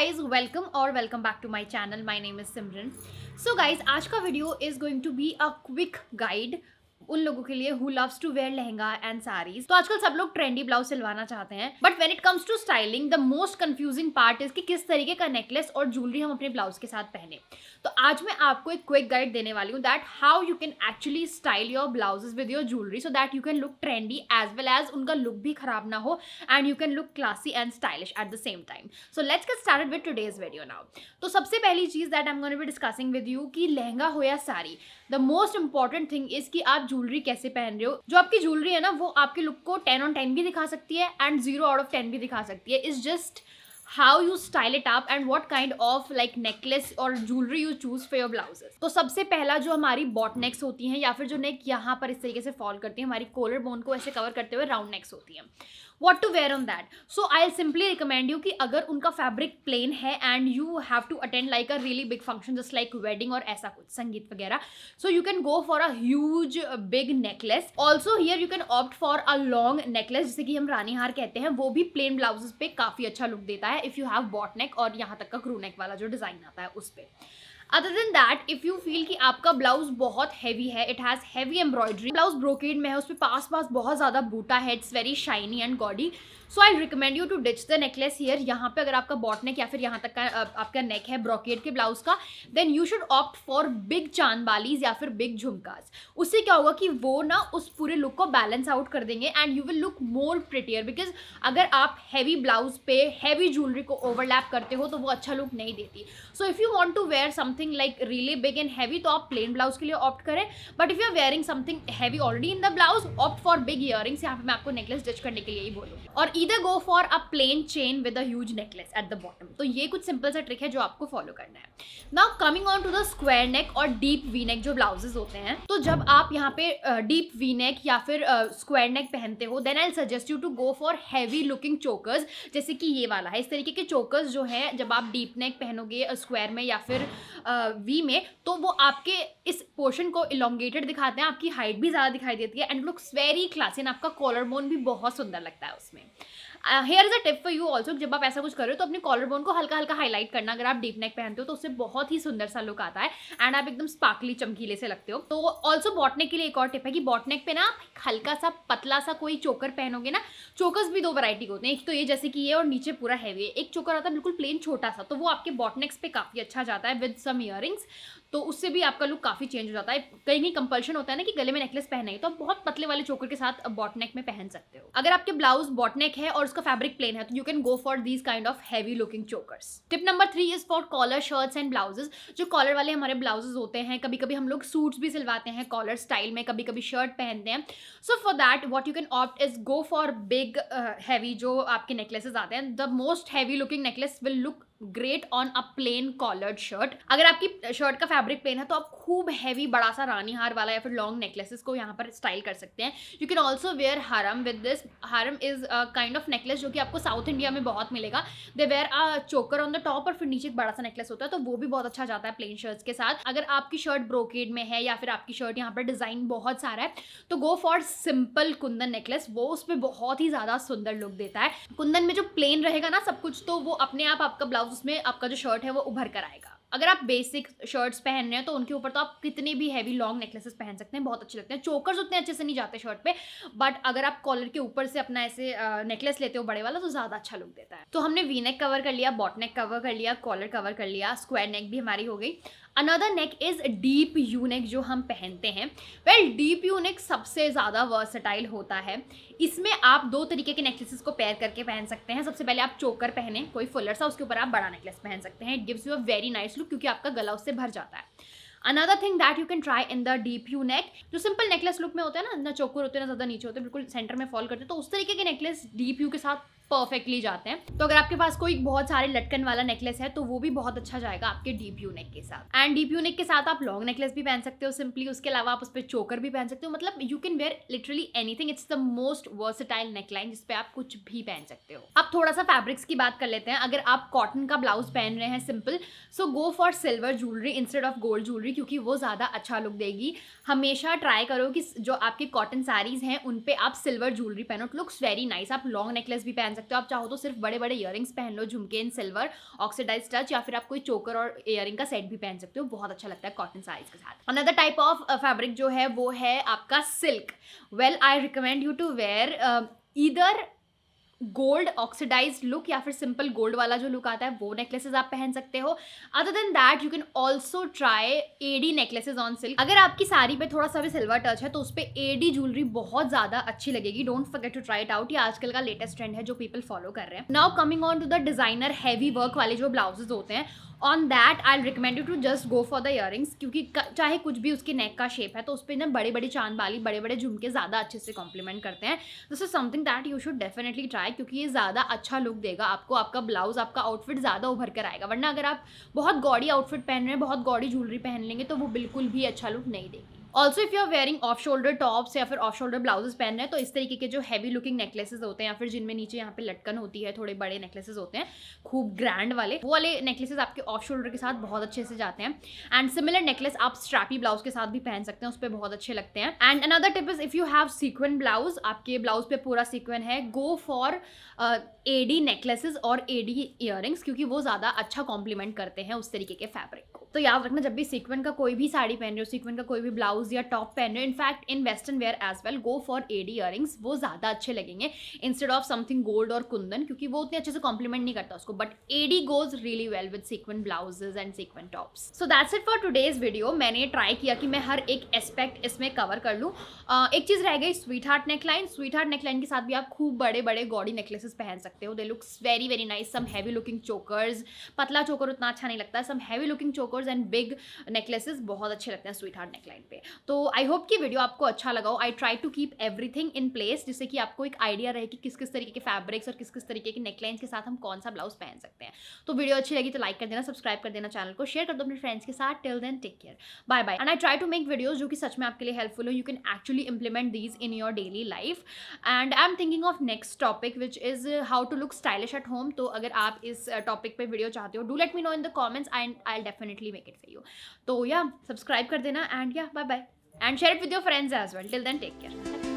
guys, welcome back to my channel. My name is Simran. So guys, आज का video is going to be a quick guide उन लोगों के लिए who loves to wear lehenga and saris. तो आजकल सब लोग ट्रेंडी ब्लाउज सिलवाना चाहते हैं, but when it comes to styling the most confusing part is कि किस तरीके का नेकलेस और ज्वेलरी हम अपने ब्लाउज के साथ पहने। तो आज मैं आपको एक क्विक गाइड देने वाली हूँ that how you can actually style your blouses with your jewellery so that you can look trendy as well as उनका लुक भी खराब ना हो and you can look classy and stylish at the same time. So let's get started with today's video now. तो सबसे पहली चीज that I am going to be discussing with you कि लहंगा हो या sari, the most important thing is कि आप jewellery कैसे पहन रहे हो। जो आपकी ज्वेलरी है ना वो आपके लुक को 10 on 10 भी दिखा सकती है एंड 0 out of 10 भी दिखा सकती है। It's just how you style it up and what kind of like necklace और jewelry you choose for your blouses। तो सबसे पहला जो हमारी बॉट नेक्स होती हैं या फिर जो नेक यहाँ पर इस तरीके से फॉल करती है, हमारी कॉलर बोन को ऐसे कवर करते हुए राउंड नेक्स होती हैं। What to wear on that? So I'll simply recommend you कि अगर उनका फैब्रिक प्लेन है and you have to attend like a really big function just like wedding और ऐसा कुछ संगीत वगैरह, so you can go for a huge big necklace। Also here you can opt for a long necklace जिसे कि हम रानी हार कहते हैं, वो भी प्लेन ब्लाउजेस पे काफी अच्छा लुक देता है इफ यू हैव बॉट नेक और यहाँ तक का क्रू नेक वाला जो डिजाइन आता है उस पे। Other than that if you feel कि आपका ब्लाउज बहुत हैवी है, it has heavy embroidery, blouse brocade में है, उस पर पास बहुत ज्यादा बूटा है, it's very shiny and gaudy, so I recommend you to ditch the necklace here. यहाँ पे अगर आपका बॉट नेक या फिर यहाँ तक का आपका नेक है ब्रोकेड के ब्लाउज का, then you should opt for big चांद बालीज या फिर बिग झुमकाज। उससे क्या होगा कि वो ना उस पूरे लुक को बैलेंस आउट कर देंगे and you will look more prettier, because अगर आप हैवी ब्लाउज पे हैवी ज्वेलरी को ओवरलैप करते हो तो वो अच्छा लुक नहीं देती। So if you want to wear something like really big and heavy तो आप प्लेन ब्लाउज के लिए ऑप्ट करें, but if you are wearing something heavy already in the blouse, opt for big earrings. यहाँ पे मैं आपको नेकलेस डिच करने के लिए ही बोलूँगी, और either go for a plain chain with a huge necklace at the bottom। तो ये कुछ सिंपल सा ट्रिक है जो आपको फॉलो करना है। Now coming on to the square neck और deep V neck जो ब्लाउजेस होते हैं, तो जब आप यहाँ पे deep V neck या फिर square neck पहनते हो, then I'll suggest you to go for heavy looking chokers, जैसे कि ये वाला है। इस तरीके के चोकर्स जो है जब आप डीप नेक पहनोगे स्क्वायर में या फिर वी में, तो वो आपके इस पोर्शन को इलोंगेटेड दिखाते हैं, आपकी हाइट भी ज़्यादा दिखाई देती है and looks very classy and आपका कॉलर बोन भी बहुत सुंदर लगता है उसमें। Here is a tip for you also, जब आप ऐसा कुछ करो तो अपने कॉलर बोन को हल्का हल्का हाईलाइट करना। अगर आप डीप नेक पहनते हो तो उससे बहुत ही सुंदर सा लुक आता है एंड आप एकदम स्पार्कली चमकीले से लगते हो। तो ऑल्सो बॉट नेक के लिए एक और टिप है कि बॉट नेक पे ना आप हल्का सा पतला सा कोई चोकर पहनोगे ना, चोकर्स भी दो वैरायटी के होते हैं, एक तो ये जैसे कि ये और नीचे पूरा हैवी है, एक चोकर आता है बिल्कुल प्लेन छोटा सा, तो वो आपके बॉट नेक्स पे काफी अच्छा जाता है विद सम इयरिंग्स, तो उससे भी आपका लुक काफी चेंज हो जाता है। कहीं कहीं कंपल्शन होता है ना कि गले में नेकलेस पहने है, तो आप बहुत पतले वाले चोकर के साथ बॉट नेक में पहन सकते हो। अगर आपके ब्लाउज बॉट नेक है और उसका फैब्रिक प्लेन है तो you can go for these kind of heavy looking chokers. Tip number 3 is for collar shirts and blouses. जो कॉलर वाले हमारे ब्लाउजेस होते हैं, कभी कभी हम लोग सूट्स भी सिलवाते हैं कॉलर स्टाइल में, कभी कभी शर्ट पहनते हैं। So for that what you can opt is go for big heavy जो आपके नेकलेसेस आते हैं। The most heavy looking necklace will look great on a plain collared shirt. अगर आपकी शर्ट का फैब्रिक प्लेन है तो आप खूब हैवी बड़ा सा रानी हार वाला या फिर लॉन्ग नेकलेसेस को यहाँ पर स्टाइल कर सकते हैं। You can also wear haram with this. Haram is kind of necklace जो कि आपको साउथ इंडिया में बहुत मिलेगा। दे वेयर अ चोकर ऑन द टॉप और फिर नीचे एक बड़ा सा नेकलेस होता है, तो वो भी बहुत अच्छा जाता है प्लेन शर्ट्स के साथ। अगर आपकी शर्ट ब्रोकेड में है या फिर आपकी शर्ट यहाँ पर डिजाइन बहुत सारा है तो go for simple Kundan necklace, वो उस पर बहुत ही ज्यादा सुंदर लुक देता है। कुंदन में जो प्लेन रहेगा ना सब कुछ, तो वो अपने आप आपका ब्लाउज उसमें आपका जो शर्ट है वो उभर कर आएगा। अगर आप बेसिक शर्ट्स पहन रहे हैं तो उनके ऊपर तो आप कितने भी हैवी लॉन्ग नेकलेसेस पहन सकते हैं, बहुत अच्छे लगते हैं। चोकर्स उतने अच्छे से नहीं जाते शर्ट पे, बट अगर आप कॉलर के ऊपर से अपना ऐसे नेकलेस लेते हो बड़े वाला तो ज्यादा अच्छा लुक देता है। तो हमने वी नेक कवर कर लिया, बॉट नेक कवर कर लिया, कॉलर कवर कर लिया, स्क्वायर नेक भी हमारी हो गई। Another neck is deep U neck जो हम पहनते हैं। वेल डीप यू नेक सबसे ज़्यादा वर्सेटाइल होता है। इसमें आप दो तरीके के नेकलेसेस को पेयर करके पहन सकते हैं। सबसे पहले आप चोकर पहने कोई फुलर सा, उसके ऊपर आप बड़ा नेकलेस पहन सकते हैं। It gives you a very nice look क्योंकि आपका गला उससे भर जाता है। Another thing that you can try in the deep U neck, जो सिंपल नेकलेस लुक में होता है ना चोकर होते हैं ना ज़्यादा नीचे होते हैं, बिल्कुल सेंटर में फॉल करते हैं, तो उस तरीके के नेकलेस डीप यू के साथ परफेक्टली जाते हैं। तो अगर आपके पास कोई बहुत सारे लटकन वाला नेकलेस है तो वो भी बहुत अच्छा जाएगा आपके डीप यू नेक के साथ। एंड डीप यू नेक के साथ आप लॉन्ग नेकलेस भी पहन सकते हो सिंपली, उसके अलावा आप उस पर चोकर भी पहन सकते हो। मतलब you can wear literally anything. It's the most versatile neckline जिसपे आप कुछ भी पहन सकते हो। अब थोड़ा सा फैब्रिक्स की बात कर लेते हैं। अगर आप कॉटन का ब्लाउज पहन रहे हैं simple, so go for silver jewellery instead of gold jewellery, क्योंकि वो ज़्यादा अच्छा लुक देगी। हमेशा ट्राई करो कि जो आपकी कॉटन साड़ीज हैं उन पे आप सिल्वर ज्वेलरी पहनो, इट लुक्स वेरी नाइस। आप लॉन्ग नेकलेस भी पहन पहन सकते हो। आप चाहो तो सिर्फ बड़े बड़े ईयरिंग्स पहन लो, झुमके इन सिल्वर, ऑक्सीडाइज टच, या फिर आप कोई चोकर और ईयरिंग का सेट भी पहन सकते हो, बहुत अच्छा लगता है कॉटन साड़ीज के साथ। अनदर टाइप ऑफ फैब्रिक जो है वो है आपका silk. Well I recommend you to wear either gold oxidised look या फिर सिंपल गोल्ड वाला जो लुक आता है वो नेकलेसेस आप पहन सकते हो। Other than that you can also try AD necklaces on silk. अगर आपकी साड़ी पे थोड़ा सा भी सिल्वर टच है तो उस पर एडी ज्वेलरी बहुत ज्यादा अच्छी लगेगी। Don't forget to try it out. ये आजकल का लेटेस्ट ट्रेंड है जो पीपल फॉलो कर रहे हैं। Now coming on to the designer heavy work वाले जो ब्लाउजेज होते हैं, on that I recommend you to just go for the earrings, क्योंकि चाहे कुछ भी उसके नेक का शेप है तो उस पर ना बड़े बड़े चांद वाली बड़े बड़े झुमके ज़्यादा अच्छे से कॉम्प्लीमेंट करते हैं। This is something that you should definitely try, क्योंकि ये ज़्यादा अच्छा लुक देगा आपको। आपका ब्लाउज, आपका आउटफिट ज़्यादा उभर कर आएगा। वरना अगर आप बहुत गॉडी आउटफिट पहन रहे हैं, बहुत गॉडी ज्वेलरी पहन लेंगे तो वो बिल्कुल भी अच्छा लुक नहीं देगी। Also if you are wearing off shoulder tops या फिर ऑफ शोल्डर ब्लाउजेस पहन रहे हैं तो इस तरीके के जो हैवी लुकिंग नेकलेसेस होते हैं या फिर जिनमें नीचे यहाँ पे लटकन होती है, थोड़े बड़े नेकलेसेस होते हैं खूब ग्रैंड वाले, वो वाले नेकलेसेस आपके ऑफ शोल्डर के साथ बहुत अच्छे से जाते हैं। एंड सिमिलर नेकलेस आप स्ट्रैपी ब्लाउज के साथ भी पहन सकते हैं, उस पर बहुत अच्छे लगते हैं। And another tip is if you have sequinned blouse, आपके ब्लाउज पे पूरा सीक्वेंट है, गो फॉर एडी नेकलेसेस और एडी ईयरिंग्स, क्योंकि वो ज़्यादा अच्छा कॉम्प्लीमेंट करते हैं उस तरीके के फैब्रिक को। तो याद रखना, जब भी सीक्वेंट का कोई भी साड़ी पहन रहे हो, सीक्वेंट का कोई भी ब्लाउज या टॉप पहन रहे हो, in fact in western wear as well, go for AD earrings. वो ज़्यादा अच्छे लगेंगे इंस्टेड ऑफ समथिंग गोल्ड और कुंदन, क्योंकि वो उतने अच्छे से कॉम्प्लीमेंट नहीं करता उसको। But AD goes really well with sequinned blouses and sequinned tops. So that's it for today's video. मैंने ट्राई किया कि मैं हर एक एस्पेक्ट इसमें कवर कर लूँ। एक चीज़ रह गई, sweet heart neckline. Sweet heart neckline के साथ भी आप खूब बड़े बड़े गॉडी नेकलेसेस पहन सकते हो। They looks very very nice. Some heavy looking chokers, पतला चोकर उतना अच्छा नहीं लगता है, some heavy looking chokers and big necklaces बहुत अच्छे लगते हैं स्वीट हार्ट नेकलाइन पे। तो आई होप कि वीडियो आपको अच्छा लगा हो। I try to keep everything in place, जिससे कि आपको एक आइडिया रहे कि किस किस तरीके के फैब्रिक्स और किस किस तरीके के नेकलाइंस के साथ हम कौन सा ब्लाउज पहन सकते हैं। तो वीडियो अच्छी लगी तो लाइक कर देना, सब्सक्राइब कर देना, चैनल को शेयर कर दो अपने फ्रेंड्स के साथ। Till then take care, bye bye. And I try to make videos जो कि सच में आपके लिए हेल्पफुल हो। You can actually implement these in your daily life. And I am thinking of next topic which is how to look stylish at home. तो अगर आप इस टॉपिक पे वीडियो चाहते हो, do let me know in the comments and I will definitely make it for you. तो या subscribe कर देना एंड या bye bye and share it with your friends as well. Till then take care.